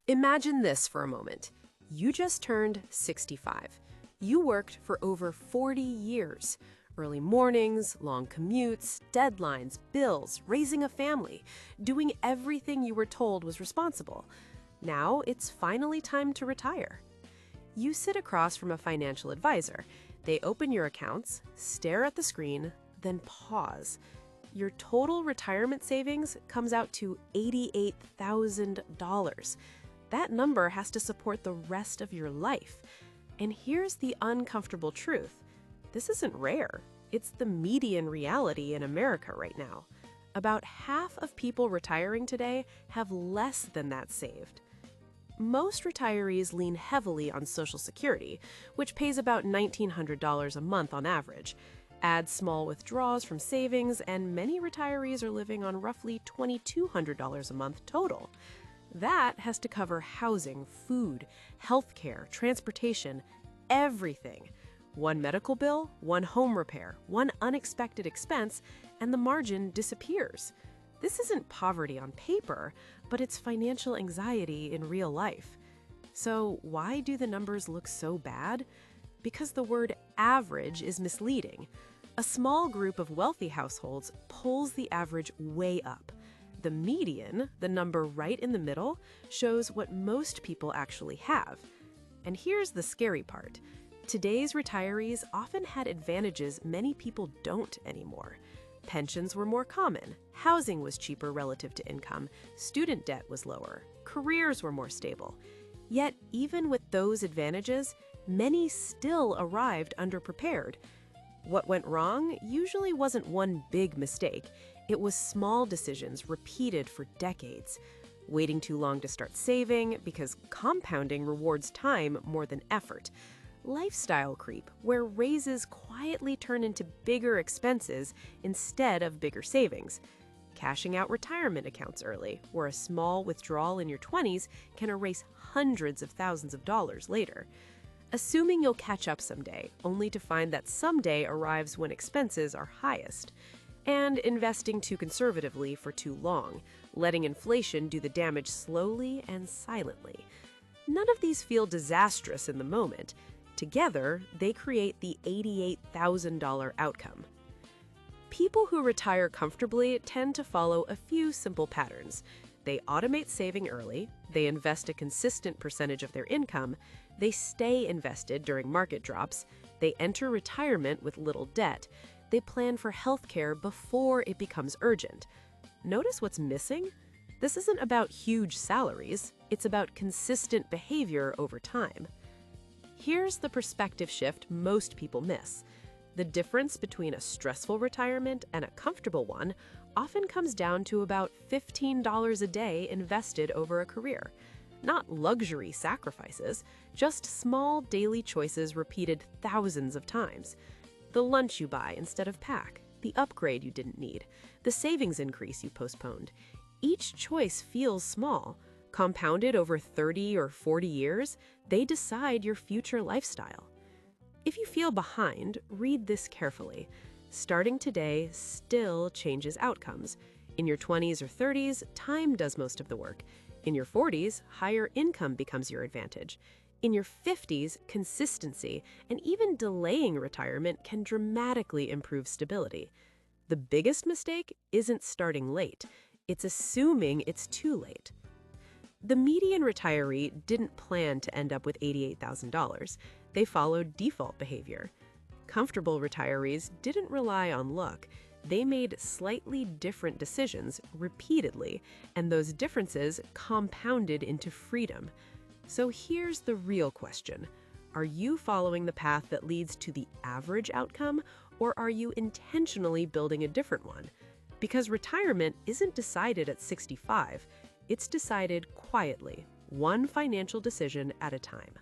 Imagine this for a moment. You just turned 65. You worked for over 40 years. Early mornings, long commutes, deadlines, bills, raising a family, doing everything you were told was responsible. Now it's finally time to retire. You sit across from a financial advisor. They open your accounts, stare at the screen, then pause. Your total retirement savings comes out to $88,000. That number has to support the rest of your life. And here's the uncomfortable truth. This isn't rare. It's the median reality in America right now. About half of people retiring today have less than that saved. Most retirees lean heavily on Social Security, which pays about $1,900 a month on average. Add small withdrawals from savings, and many retirees are living on roughly $2,200 a month total. That has to cover housing, food, healthcare, transportation, everything. One medical bill, one home repair, one unexpected expense, and the margin disappears. This isn't poverty on paper, but it's financial anxiety in real life. So why do the numbers look so bad? Because the word average is misleading. A small group of wealthy households pulls the average way up. The median, the number right in the middle, shows what most people actually have. And here's the scary part. Today's retirees often had advantages many people don't anymore. Pensions were more common, housing was cheaper relative to income, student debt was lower, careers were more stable. Yet, even with those advantages, many still arrived underprepared. What went wrong usually wasn't one big mistake. It was small decisions repeated for decades. Waiting too long to start saving because compounding rewards time more than effort. Lifestyle creep, where raises quietly turn into bigger expenses instead of bigger savings. Cashing out retirement accounts early, where a small withdrawal in your 20s can erase hundreds of thousands of dollars later. Assuming you'll catch up someday, only to find that someday arrives when expenses are highest. And investing too conservatively for too long, letting inflation do the damage slowly and silently. None of these feel disastrous in the moment. Together, they create the $88,000 outcome. People who retire comfortably tend to follow a few simple patterns. They automate saving early, they invest a consistent percentage of their income, they stay invested during market drops, they enter retirement with little debt, they plan for healthcare before it becomes urgent. Notice what's missing? This isn't about huge salaries, it's about consistent behavior over time. Here's the perspective shift most people miss. The difference between a stressful retirement and a comfortable one often comes down to about $15 a day invested over a career. Not luxury sacrifices, just small daily choices repeated thousands of times. The lunch you buy instead of pack, the upgrade you didn't need, the savings increase you postponed. Each choice feels small. Compounded over 30 or 40 years, they decide your future lifestyle. If you feel behind, read this carefully. Starting today still changes outcomes. In your 20s or 30s, time does most of the work. In your 40s, higher income becomes your advantage. In your 50s, consistency and even delaying retirement can dramatically improve stability. The biggest mistake isn't starting late. It's assuming it's too late. The median retiree didn't plan to end up with $88,000. They followed default behavior. Comfortable retirees didn't rely on luck. They made slightly different decisions repeatedly, and those differences compounded into freedom. So here's the real question. Are you following the path that leads to the average outcome, or are you intentionally building a different one? Because retirement isn't decided at 65. It's decided quietly, one financial decision at a time.